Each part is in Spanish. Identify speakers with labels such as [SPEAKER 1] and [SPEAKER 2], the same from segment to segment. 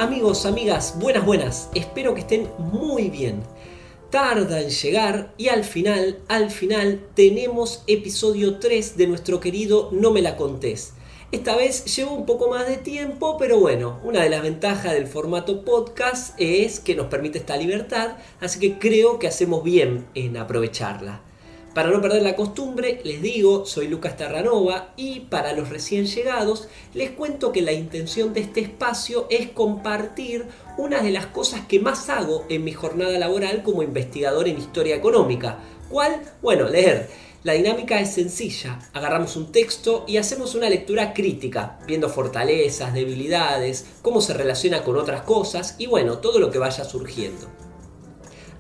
[SPEAKER 1] Amigos, amigas, buenas, espero que estén muy bien. Tarda en llegar y al final tenemos episodio 3 de nuestro querido No me la contés. Esta vez llevó un poco más de tiempo, pero bueno, una de las ventajas del formato podcast es que nos permite esta libertad, así que creo que hacemos bien en aprovecharla. Para no perder la costumbre, les digo, soy Lucas Terranova y para los recién llegados, les cuento que la intención de este espacio es compartir una de las cosas que más hago en mi jornada laboral como investigador en historia económica. ¿Cuál? Bueno, leer. La dinámica es sencilla, agarramos un texto y hacemos una lectura crítica, viendo fortalezas, debilidades, cómo se relaciona con otras cosas y bueno, todo lo que vaya surgiendo.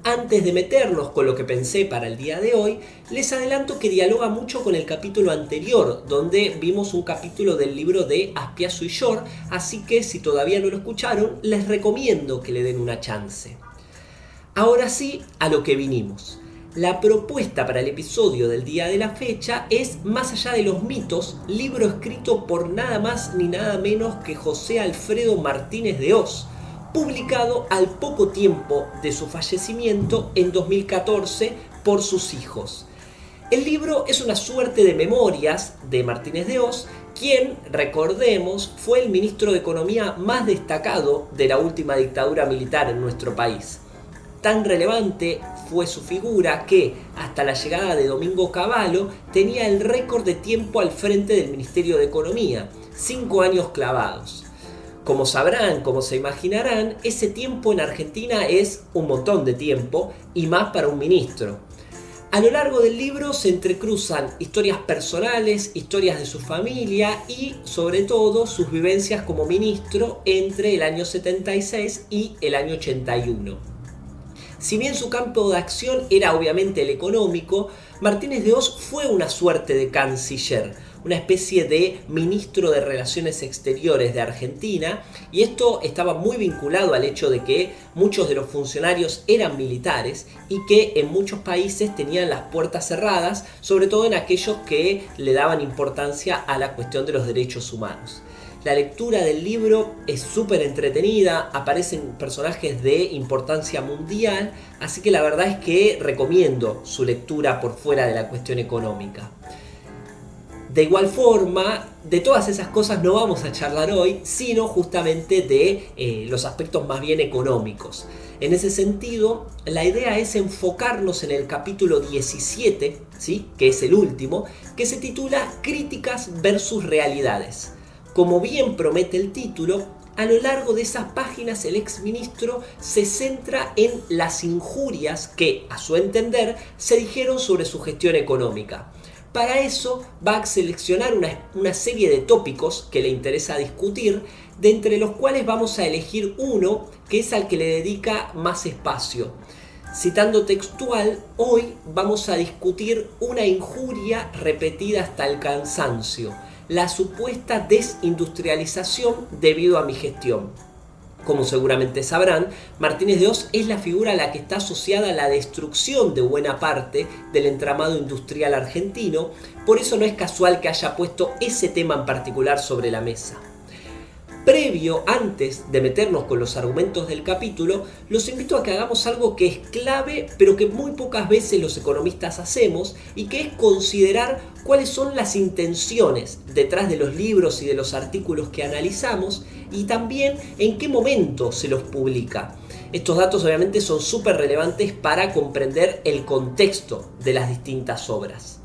[SPEAKER 1] Antes de meternos con lo que pensé para el día de hoy, les adelanto que dialoga mucho con el capítulo anterior, donde vimos un capítulo del libro de Azpiazu y Shore, así que si todavía no lo escucharon, les recomiendo que le den una chance. Ahora sí, a lo que vinimos. La propuesta para el episodio del día de la fecha es Más allá de los mitos, libro escrito por nada más ni nada menos que José Alfredo Martínez de Hoz, publicado al poco tiempo de su fallecimiento en 2014 por sus hijos. El libro es una suerte de memorias de Martínez de Hoz, quien, recordemos, fue el ministro de Economía más destacado de la última dictadura militar en nuestro país. Tan relevante fue su figura que, hasta la llegada de Domingo Cavallo, tenía el récord de tiempo al frente del Ministerio de Economía, 5 años clavados. Como sabrán, como se imaginarán, ese tiempo en Argentina es un montón de tiempo y más para un ministro. A lo largo del libro se entrecruzan historias personales, historias de su familia y, sobre todo, sus vivencias como ministro entre el año 76 y el año 81. Si bien su campo de acción era obviamente el económico, Martínez de Hoz fue una suerte de canciller, una especie de ministro de Relaciones Exteriores de Argentina, y esto estaba muy vinculado al hecho de que muchos de los funcionarios eran militares y que en muchos países tenían las puertas cerradas, sobre todo en aquellos que le daban importancia a la cuestión de los derechos humanos. La lectura del libro es súper entretenida, aparecen personajes de importancia mundial, así que la verdad es que recomiendo su lectura por fuera de la cuestión económica. De igual forma, de todas esas cosas no vamos a charlar hoy, sino justamente de los aspectos más bien económicos. En ese sentido, la idea es enfocarnos en el capítulo 17, ¿sí? Que es el último, que se titula Críticas versus Realidades. Como bien promete el título, a lo largo de esas páginas el exministro se centra en las injurias que, a su entender, se dijeron sobre su gestión económica. Para eso va a seleccionar una serie de tópicos que le interesa discutir, de entre los cuales vamos a elegir uno que es al que le dedica más espacio. Citando textual, hoy vamos a discutir una injuria repetida hasta el cansancio, la supuesta desindustrialización debido a mi gestión. Como seguramente sabrán, Martínez de Hoz es la figura a la que está asociada la destrucción de buena parte del entramado industrial argentino, por eso no es casual que haya puesto ese tema en particular sobre la mesa. Previo, antes de meternos con los argumentos del capítulo, los invito a que hagamos algo que es clave, pero que muy pocas veces los economistas hacemos, y que es considerar cuáles son las intenciones detrás de los libros y de los artículos que analizamos, y también en qué momento se los publica. Estos datos obviamente son súper relevantes para comprender el contexto de las distintas obras.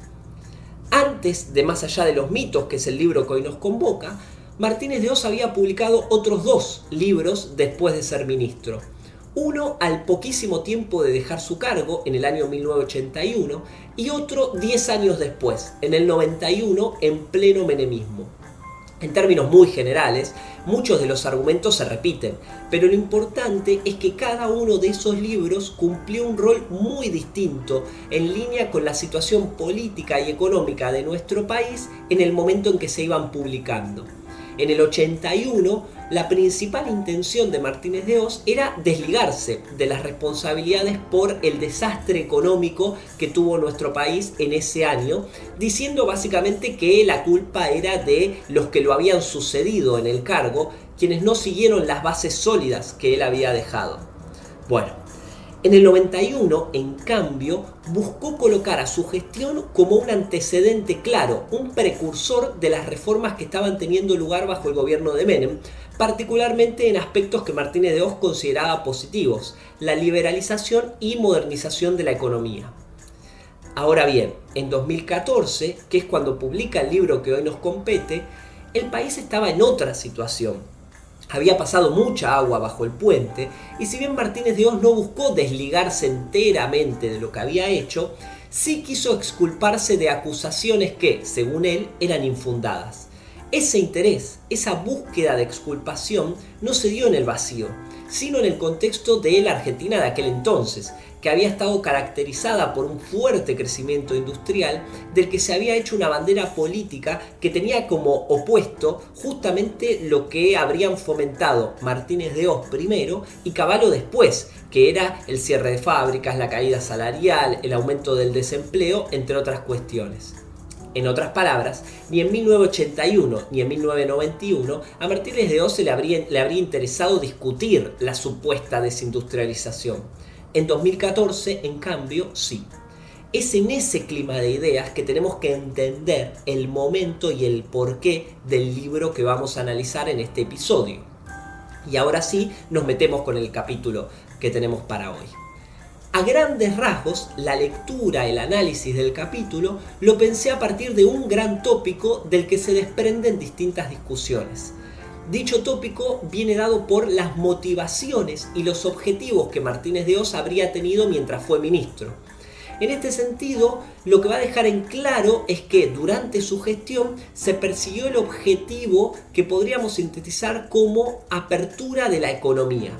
[SPEAKER 1] Antes de Más allá de los mitos, que es el libro que hoy nos convoca, Martínez de Hoz había publicado otros 2 libros después de ser ministro. Uno al poquísimo tiempo de dejar su cargo, en el año 1981, y otro 10 años después, en el 91, en pleno menemismo. En términos muy generales, muchos de los argumentos se repiten, pero lo importante es que cada uno de esos libros cumplió un rol muy distinto en línea con la situación política y económica de nuestro país en el momento en que se iban publicando. En el 81, la principal intención de Martínez de Hoz era desligarse de las responsabilidades por el desastre económico que tuvo nuestro país en ese año, diciendo básicamente que la culpa era de los que lo habían sucedido en el cargo, quienes no siguieron las bases sólidas que él había dejado. Bueno, en el 91, en cambio, buscó colocar a su gestión como un antecedente claro, un precursor de las reformas que estaban teniendo lugar bajo el gobierno de Menem, particularmente en aspectos que Martínez de Hoz consideraba positivos, la liberalización y modernización de la economía. Ahora bien, en 2014, que es cuando publica el libro que hoy nos compete, el país estaba en otra situación. Había pasado mucha agua bajo el puente y si bien Martínez de Hoz no buscó desligarse enteramente de lo que había hecho, sí quiso exculparse de acusaciones que, según él, eran infundadas. Ese interés, esa búsqueda de exculpación no se dio en el vacío, sino en el contexto de la Argentina de aquel entonces, que había estado caracterizada por un fuerte crecimiento industrial del que se había hecho una bandera política que tenía como opuesto justamente lo que habrían fomentado Martínez de Hoz primero y Cavallo después, que era el cierre de fábricas, la caída salarial, el aumento del desempleo, entre otras cuestiones. En otras palabras, ni en 1981 ni en 1991 a Martínez de Hoz le habría interesado discutir la supuesta desindustrialización. En 2014, en cambio, sí. Es en ese clima de ideas que tenemos que entender el momento y el porqué del libro que vamos a analizar en este episodio. Y ahora sí, nos metemos con el capítulo que tenemos para hoy. A grandes rasgos, la lectura, el análisis del capítulo, lo pensé a partir de un gran tópico del que se desprenden distintas discusiones. Dicho tópico viene dado por las motivaciones y los objetivos que Martínez de Hoz habría tenido mientras fue ministro. En este sentido, lo que va a dejar en claro es que durante su gestión se persiguió el objetivo que podríamos sintetizar como apertura de la economía.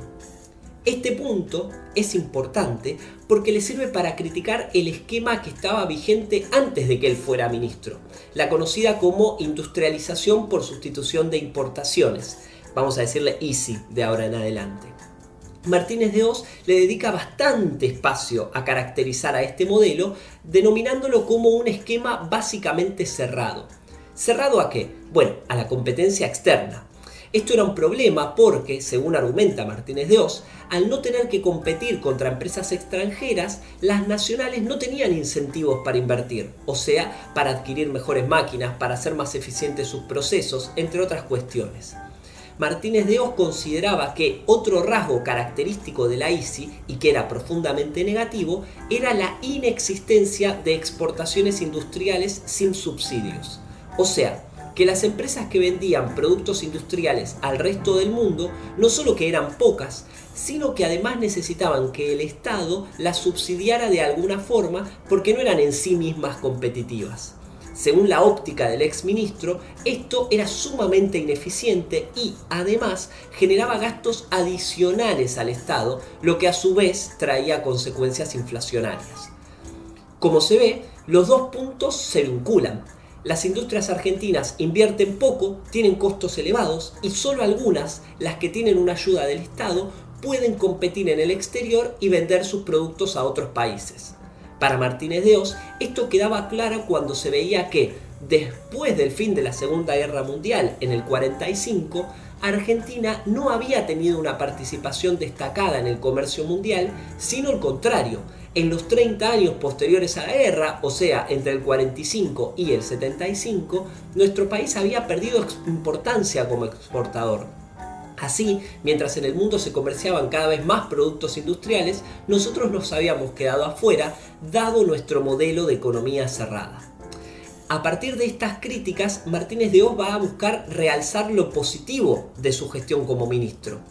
[SPEAKER 1] Este punto es importante porque le sirve para criticar el esquema que estaba vigente antes de que él fuera ministro, la conocida como industrialización por sustitución de importaciones, vamos a decirle ISI de ahora en adelante. Martínez de Hoz le dedica bastante espacio a caracterizar a este modelo, denominándolo como un esquema básicamente cerrado. ¿Cerrado a qué? Bueno, a la competencia externa. Esto era un problema porque, según argumenta Martínez de Hoz, al no tener que competir contra empresas extranjeras, las nacionales no tenían incentivos para invertir, o sea, para adquirir mejores máquinas, para hacer más eficientes sus procesos, entre otras cuestiones. Martínez de Hoz consideraba que otro rasgo característico de la ISI, y que era profundamente negativo, era la inexistencia de exportaciones industriales sin subsidios. O sea, que las empresas que vendían productos industriales al resto del mundo no solo que eran pocas, sino que además necesitaban que el Estado las subsidiara de alguna forma porque no eran en sí mismas competitivas. Según la óptica del exministro, esto era sumamente ineficiente y, además, generaba gastos adicionales al Estado, lo que a su vez traía consecuencias inflacionarias. Como se ve, los dos puntos se vinculan. Las industrias argentinas invierten poco, tienen costos elevados y solo algunas, las que tienen una ayuda del Estado, pueden competir en el exterior y vender sus productos a otros países. Para Martínez de Hoz, esto quedaba claro cuando se veía que, después del fin de la Segunda Guerra Mundial, en el 45, Argentina no había tenido una participación destacada en el comercio mundial, sino el contrario. En los 30 años posteriores a la guerra, o sea, entre el 45 y el 75, nuestro país había perdido importancia como exportador. Así, mientras en el mundo se comerciaban cada vez más productos industriales, nosotros nos habíamos quedado afuera, dado nuestro modelo de economía cerrada. A partir de estas críticas, Martínez de Hoz va a buscar realzar lo positivo de su gestión como ministro.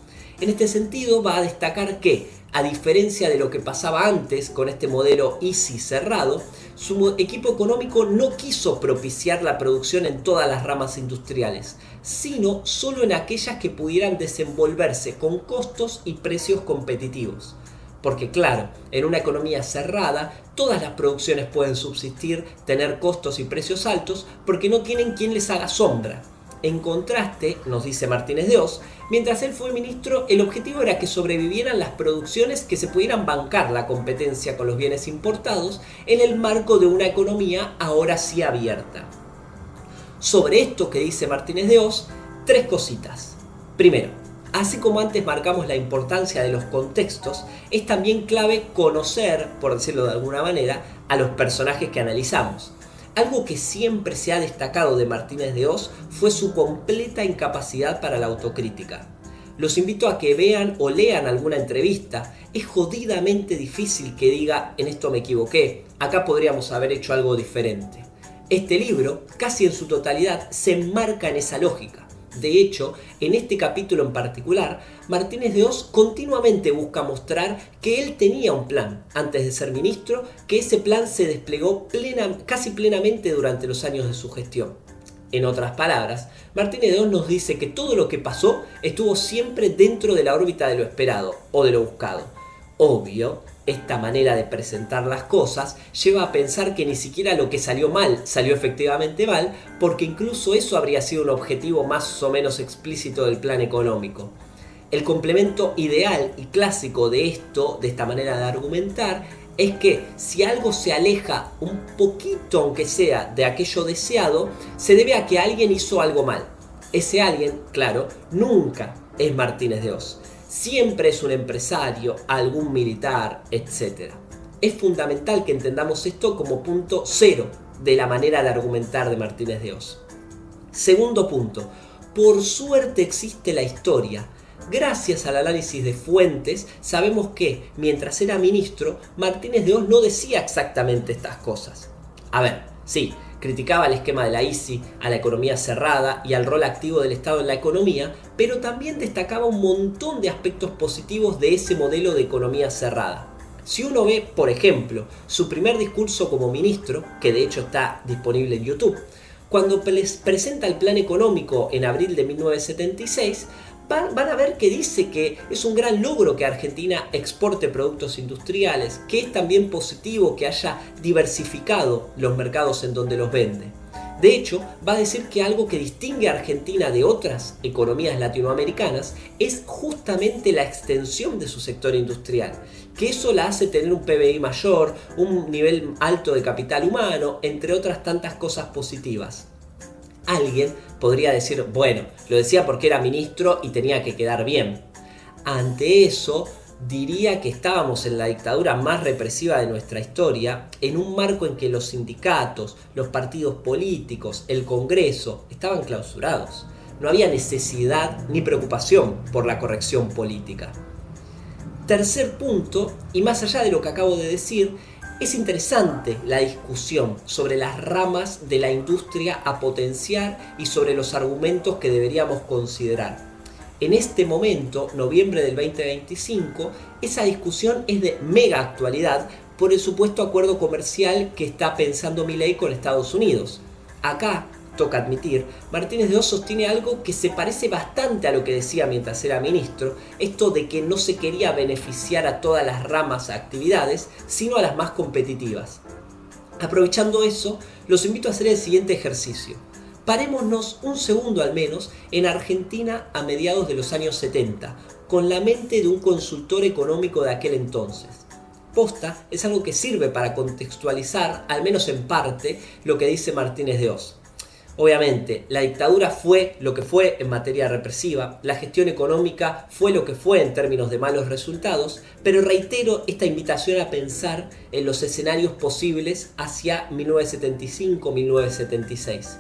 [SPEAKER 1] En este sentido, va a destacar que, a diferencia de lo que pasaba antes con este modelo ISI cerrado, su equipo económico no quiso propiciar la producción en todas las ramas industriales, sino solo en aquellas que pudieran desenvolverse con costos y precios competitivos. Porque claro, en una economía cerrada, todas las producciones pueden subsistir, tener costos y precios altos, porque no tienen quien les haga sombra. En contraste, nos dice Martínez de Hoz, mientras él fue ministro, el objetivo era que sobrevivieran las producciones que se pudieran bancar la competencia con los bienes importados en el marco de una economía ahora sí abierta. Sobre esto que dice Martínez de Hoz, tres cositas. Primero, así como antes marcamos la importancia de los contextos, es también clave conocer, por decirlo de alguna manera, a los personajes que analizamos. Algo que siempre se ha destacado de Martínez de Hoz fue su completa incapacidad para la autocrítica. Los invito a que vean o lean alguna entrevista. Es jodidamente difícil que diga, en esto me equivoqué, acá podríamos haber hecho algo diferente. Este libro, casi en su totalidad, se enmarca en esa lógica. De hecho, en este capítulo en particular, Martínez de Hoz continuamente busca mostrar que él tenía un plan antes de ser ministro, que ese plan se desplegó casi plenamente durante los años de su gestión. En otras palabras, Martínez de Hoz nos dice que todo lo que pasó estuvo siempre dentro de la órbita de lo esperado o de lo buscado. Obvio, esta manera de presentar las cosas lleva a pensar que ni siquiera lo que salió mal salió efectivamente mal, porque incluso eso habría sido un objetivo más o menos explícito del plan económico. El complemento ideal y clásico de esta manera de argumentar, es que si algo se aleja un poquito, aunque sea, de aquello deseado, se debe a que alguien hizo algo mal. Ese alguien, claro, nunca es Martínez de Hoz. Siempre es un empresario, algún militar, etc. Es fundamental que entendamos esto como punto cero de la manera de argumentar de Martínez de Hoz. Segundo punto, por suerte existe la historia. Gracias al análisis de fuentes, sabemos que, mientras era ministro, Martínez de Hoz no decía exactamente estas cosas. A ver, sí, criticaba el esquema de la ICI, a la economía cerrada y al rol activo del Estado en la economía, pero también destacaba un montón de aspectos positivos de ese modelo de economía cerrada. Si uno ve, por ejemplo, su primer discurso como ministro, que de hecho está disponible en YouTube, cuando presenta el plan económico en abril de 1976, van a ver que dice que es un gran logro que Argentina exporte productos industriales, que es también positivo que haya diversificado los mercados en donde los vende. De hecho, va a decir que algo que distingue a Argentina de otras economías latinoamericanas es justamente la extensión de su sector industrial, que eso la hace tener un PBI mayor, un nivel alto de capital humano, entre otras tantas cosas positivas. Alguien podría decir, bueno, lo decía porque era ministro y tenía que quedar bien. Ante eso, diría que estábamos en la dictadura más represiva de nuestra historia, en un marco en que los sindicatos, los partidos políticos, el Congreso estaban clausurados. No había necesidad ni preocupación por la corrección política. Tercer punto, y más allá de lo que acabo de decir, es interesante la discusión sobre las ramas de la industria a potenciar y sobre los argumentos que deberíamos considerar. En este momento, noviembre del 2025, esa discusión es de mega actualidad por el supuesto acuerdo comercial que está pensando Milei con Estados Unidos. Acá, toca admitir, Martínez de Hoz sostiene algo que se parece bastante a lo que decía mientras era ministro, esto de que no se quería beneficiar a todas las ramas de actividades, sino a las más competitivas. Aprovechando eso, los invito a hacer el siguiente ejercicio. Parémonos un segundo al menos en Argentina a mediados de los años 70, con la mente de un consultor económico de aquel entonces. Posta es algo que sirve para contextualizar, al menos en parte, lo que dice Martínez de Hoz. Obviamente, la dictadura fue lo que fue en materia represiva, la gestión económica fue lo que fue en términos de malos resultados, pero reitero esta invitación a pensar en los escenarios posibles hacia 1975-1976.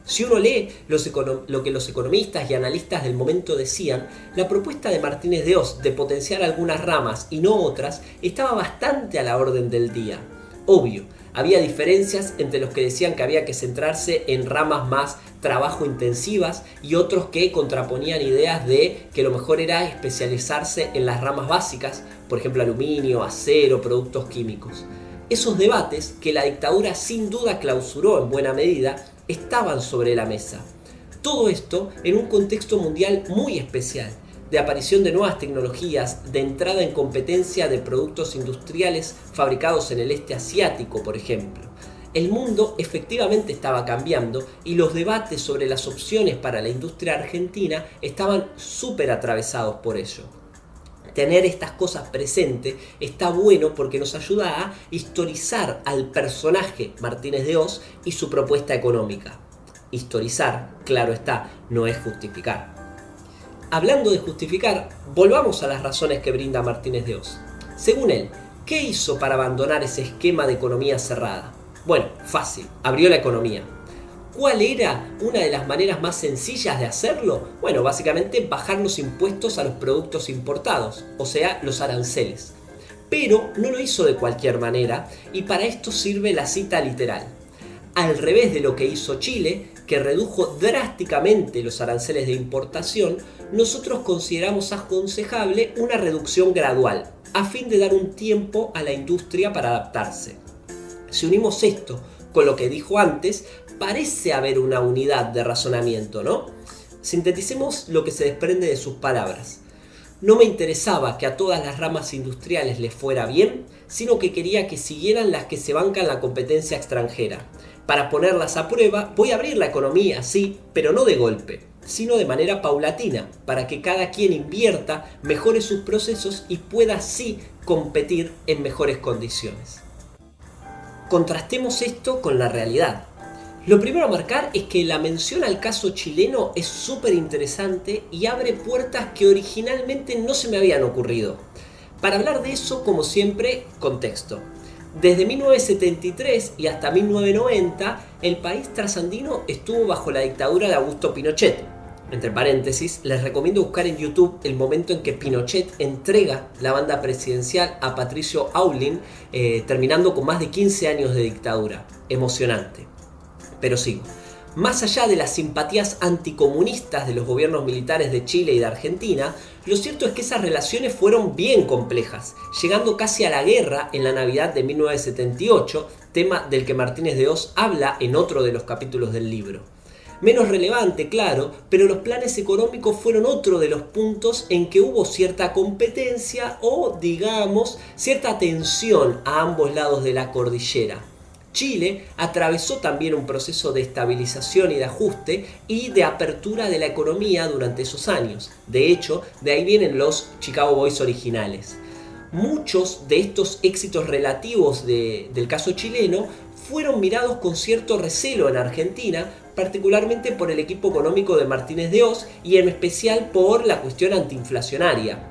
[SPEAKER 1] Si uno lee lo que los economistas y analistas del momento decían, la propuesta de Martínez de Hoz de potenciar algunas ramas y no otras estaba bastante a la orden del día. Obvio, había diferencias entre los que decían que había que centrarse en ramas más trabajo intensivas y otros que contraponían ideas de que lo mejor era especializarse en las ramas básicas, por ejemplo aluminio, acero, productos químicos. Esos debates, que la dictadura sin duda clausuró en buena medida, estaban sobre la mesa. Todo esto en un contexto mundial muy especial, de aparición de nuevas tecnologías, de entrada en competencia de productos industriales fabricados en el este asiático, por ejemplo. El mundo efectivamente estaba cambiando y los debates sobre las opciones para la industria argentina estaban súper atravesados por ello. Tener estas cosas presentes está bueno porque nos ayuda a historizar al personaje Martínez de Hoz y su propuesta económica. Historizar, claro está, no es justificar. hablando de justificar, volvamos a las razones que brinda Martínez de Oz. Según él, ¿qué hizo para abandonar ese esquema de economía cerrada? Bueno, fácil, abrió la economía. ¿Cuál era una de las maneras más sencillas de hacerlo? Bueno, básicamente bajar los impuestos a los productos importados, o sea, los aranceles. Pero no lo hizo de cualquier manera y para esto sirve la cita literal. Al revés de lo que hizo Chile, que redujo drásticamente los aranceles de importación, nosotros consideramos aconsejable una reducción gradual, a fin de dar un tiempo a la industria para adaptarse. Si unimos esto con lo que dijo antes, parece haber una unidad de razonamiento, ¿no? Sinteticemos lo que se desprende de sus palabras. No me interesaba que a todas las ramas industriales les fuera bien, sino que quería que siguieran las que se bancan la competencia extranjera. Para ponerlas a prueba, voy a abrir la economía, sí, pero no de golpe, sino de manera paulatina, para que cada quien invierta, mejore sus procesos y pueda así competir en mejores condiciones. Contrastemos esto con la realidad. Lo primero a marcar es que la mención al caso chileno es súper interesante y abre puertas que originalmente no se me habían ocurrido. Para hablar de eso, como siempre, contexto. Desde 1973 y hasta 1990, el país trasandino estuvo bajo la dictadura de Augusto Pinochet. Entre paréntesis, les recomiendo buscar en YouTube el momento en que Pinochet entrega la banda presidencial a Patricio Aylwin, terminando con más de 15 años de dictadura. Emocionante. Pero sigo. Más allá de las simpatías anticomunistas de los gobiernos militares de Chile y de Argentina, lo cierto es que esas relaciones fueron bien complejas, llegando casi a la guerra en la Navidad de 1978, tema del que Martínez de Oz habla en otro de los capítulos del libro. Menos relevante, claro, pero los planes económicos fueron otro de los puntos en que hubo cierta competencia o, digamos, cierta tensión a ambos lados de la cordillera. Chile atravesó también un proceso de estabilización y de ajuste y de apertura de la economía durante esos años. De hecho, de ahí vienen los Chicago Boys originales. Muchos de estos éxitos relativos del caso chileno fueron mirados con cierto recelo en Argentina, particularmente por el equipo económico de Martínez de Oz y en especial por la cuestión antiinflacionaria.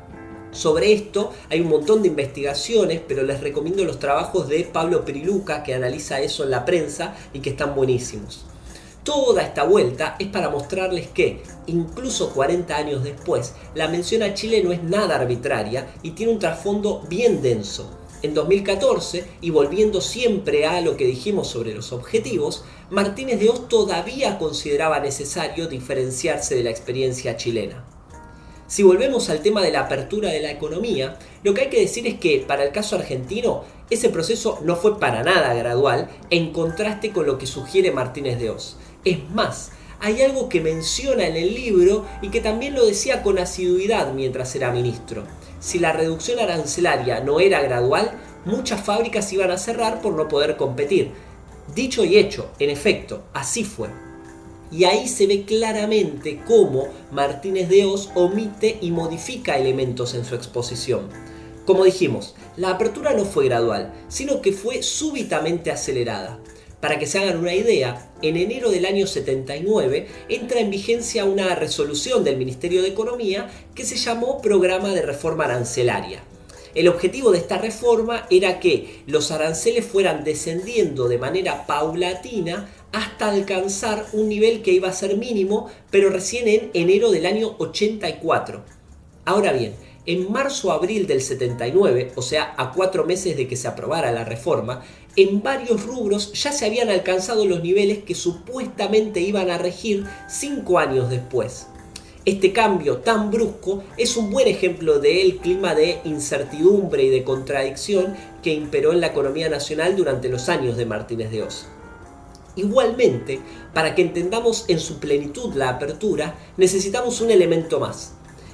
[SPEAKER 1] Sobre esto hay un montón de investigaciones, pero les recomiendo los trabajos de Pablo Priluca, que analiza eso en la prensa y que están buenísimos. Toda esta vuelta es para mostrarles que, incluso 40 años después, la mención a Chile no es nada arbitraria y tiene un trasfondo bien denso. En 2014, y volviendo siempre a lo que dijimos sobre los objetivos, Martínez de Oz todavía consideraba necesario diferenciarse de la experiencia chilena. Si volvemos al tema de la apertura de la economía, lo que hay que decir es que para el caso argentino, ese proceso no fue para nada gradual, en contraste con lo que sugiere Martínez de Oz. Es más, hay algo que menciona en el libro y que también lo decía con asiduidad mientras era ministro. Si la reducción arancelaria no era gradual, muchas fábricas iban a cerrar por no poder competir. Dicho y hecho, en efecto, así fue. Y ahí se ve claramente cómo Martínez de Oz omite y modifica elementos en su exposición. Como dijimos, la apertura no fue gradual, sino que fue súbitamente acelerada. Para que se hagan una idea, en enero del año 79 entra en vigencia una resolución del Ministerio de Economía que se llamó Programa de Reforma Arancelaria. El objetivo de esta reforma era que los aranceles fueran descendiendo de manera paulatina hasta alcanzar un nivel que iba a ser mínimo, pero recién en enero del año 84. Ahora bien, en marzo-abril del 79, o sea, a 4 meses de que se aprobara la reforma, en varios rubros ya se habían alcanzado los niveles que supuestamente iban a regir 5 años después. Este cambio tan brusco es un buen ejemplo del clima de incertidumbre y de contradicción que imperó en la economía nacional durante los años de Martínez de Oz. Igualmente, para que entendamos en su plenitud la apertura, necesitamos un elemento más.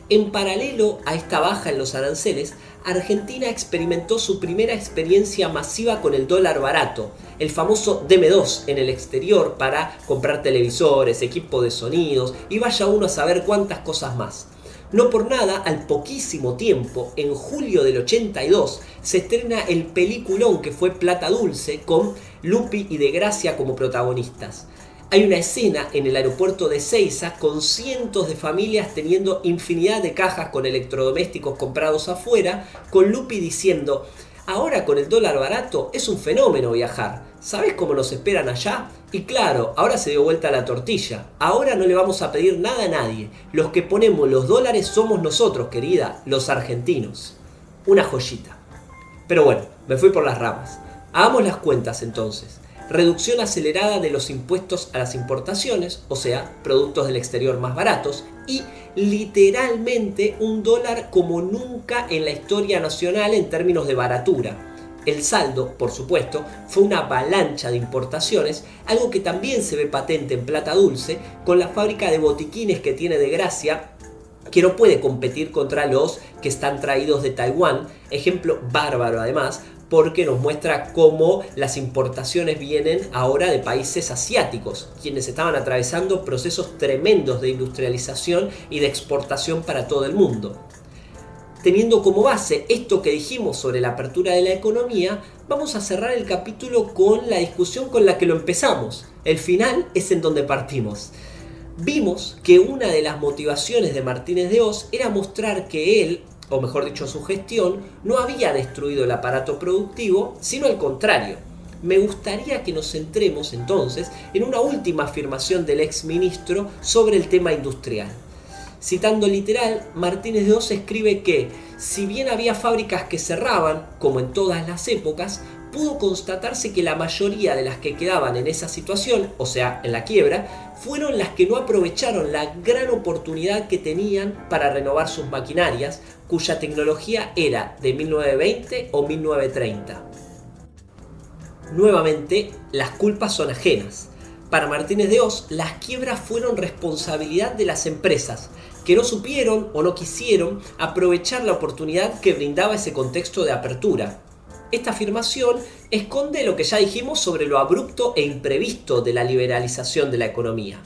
[SPEAKER 1] En paralelo a esta baja en los aranceles, Argentina experimentó su primera experiencia masiva con el dólar barato, el famoso DM2 en el exterior para comprar televisores, equipo de sonidos y vaya uno a saber cuántas cosas más. No por nada, al poquísimo tiempo, en julio del 82, se estrena el peliculón que fue Plata Dulce con Lupi y De Gracia como protagonistas. Hay una escena en el aeropuerto de Ezeiza con cientos de familias teniendo infinidad de cajas con electrodomésticos comprados afuera, con Lupi diciendo: ahora con el dólar barato es un fenómeno viajar. ¿Sabes cómo nos esperan allá? Y claro, ahora se dio vuelta la tortilla. Ahora no le vamos a pedir nada a nadie. Los que ponemos los dólares somos nosotros, querida, los argentinos. Una joyita. Pero bueno, me fui por las ramas. Hagamos las cuentas entonces. Reducción acelerada de los impuestos a las importaciones, o sea, productos del exterior más baratos, y literalmente un dólar como nunca en la historia nacional en términos de baratura. El saldo, por supuesto, fue una avalancha de importaciones, algo que también se ve patente en Plata Dulce, con la fábrica de botiquines que tiene de Gracia, que no puede competir contra los que están traídos de Taiwán, ejemplo bárbaro además, porque nos muestra cómo las importaciones vienen ahora de países asiáticos, quienes estaban atravesando procesos tremendos de industrialización y de exportación para todo el mundo. Teniendo como base esto que dijimos sobre la apertura de la economía, vamos a cerrar el capítulo con la discusión con la que lo empezamos. El final es en donde partimos. Vimos que una de las motivaciones de Martínez de Hoz era mostrar que él, o mejor dicho su gestión, no había destruido el aparato productivo, sino al contrario. Me gustaría que nos centremos entonces en una última afirmación del exministro sobre el tema industrial. Citando literal, Martínez de Hoz escribe que, si bien había fábricas que cerraban, como en todas las épocas, pudo constatarse que la mayoría de las que quedaban en esa situación, o sea, en la quiebra, fueron las que no aprovecharon la gran oportunidad que tenían para renovar sus maquinarias, cuya tecnología era de 1920 o 1930. Nuevamente, las culpas son ajenas. Para Martínez de Hoz, las quiebras fueron responsabilidad de las empresas, que no supieron o no quisieron aprovechar la oportunidad que brindaba ese contexto de apertura. Esta afirmación esconde lo que ya dijimos sobre lo abrupto e imprevisto de la liberalización de la economía.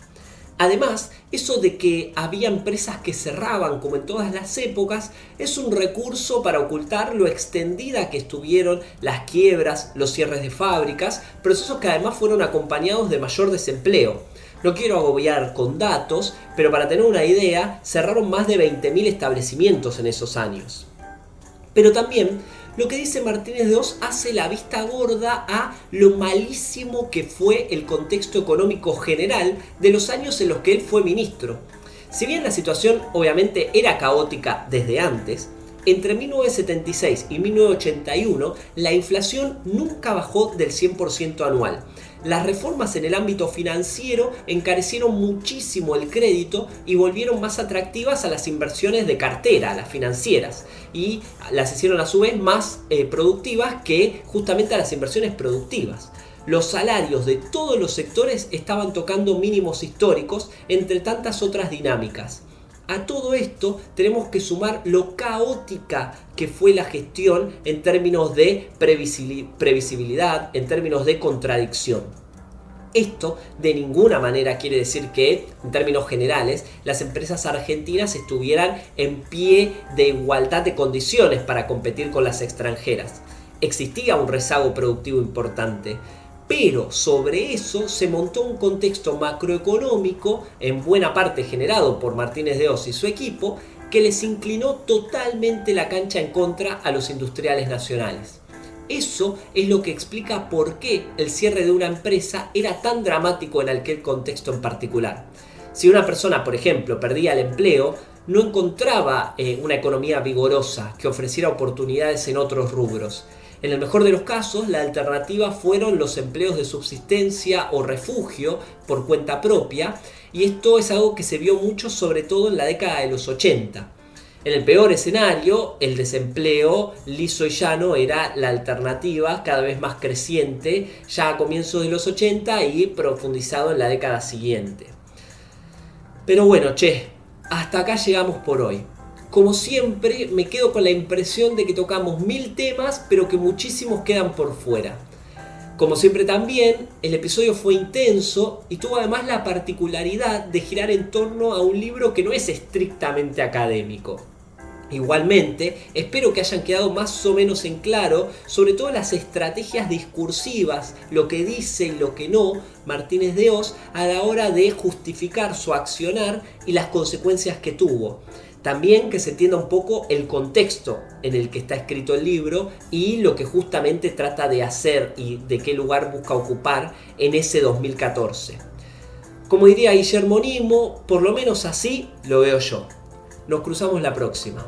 [SPEAKER 1] Además, eso de que había empresas que cerraban como en todas las épocas es un recurso para ocultar lo extendida que estuvieron las quiebras, los cierres de fábricas, procesos que además fueron acompañados de mayor desempleo. No quiero agobiar con datos, pero para tener una idea, cerraron más de 20.000 establecimientos en esos años. Pero también, lo que dice Martínez de Hoz hace la vista gorda a lo malísimo que fue el contexto económico general de los años en los que él fue ministro. Si bien la situación obviamente era caótica desde antes, entre 1976 y 1981 la inflación nunca bajó del 100% anual. Las reformas en el ámbito financiero encarecieron muchísimo el crédito y volvieron más atractivas a las inversiones de cartera, a las financieras, y las hicieron a su vez más productivas que justamente a las inversiones productivas. Los salarios de todos los sectores estaban tocando mínimos históricos, entre tantas otras dinámicas. A todo esto tenemos que sumar lo caótica que fue la gestión en términos de previsibilidad, en términos de contradicción. Esto de ninguna manera quiere decir que, en términos generales, las empresas argentinas estuvieran en pie de igualdad de condiciones para competir con las extranjeras. Existía un rezago productivo importante. Pero sobre eso se montó un contexto macroeconómico, en buena parte generado por Martínez de Hoz y su equipo, que les inclinó totalmente la cancha en contra a los industriales nacionales. Eso es lo que explica por qué el cierre de una empresa era tan dramático en aquel contexto en particular. Si una persona, por ejemplo, perdía el empleo, no encontraba una economía vigorosa que ofreciera oportunidades en otros rubros. En el mejor de los casos, la alternativa fueron los empleos de subsistencia o refugio por cuenta propia, y esto es algo que se vio mucho sobre todo en la década de los 80. En el peor escenario, el desempleo liso y llano era la alternativa cada vez más creciente ya a comienzos de los 80 y profundizado en la década siguiente. Pero bueno, hasta acá llegamos por hoy. Como siempre, me quedo con la impresión de que tocamos 1000 temas, pero que muchísimos quedan por fuera. Como siempre también, el episodio fue intenso y tuvo además la particularidad de girar en torno a un libro que no es estrictamente académico. Igualmente, espero que hayan quedado más o menos en claro sobre todo las estrategias discursivas, lo que dice y lo que no Martínez de Hoz a la hora de justificar su accionar y las consecuencias que tuvo. También que se entienda un poco el contexto en el que está escrito el libro y lo que justamente trata de hacer y de qué lugar busca ocupar en ese 2014. Como diría Guillermo Nimo, por lo menos así lo veo yo. Nos cruzamos la próxima.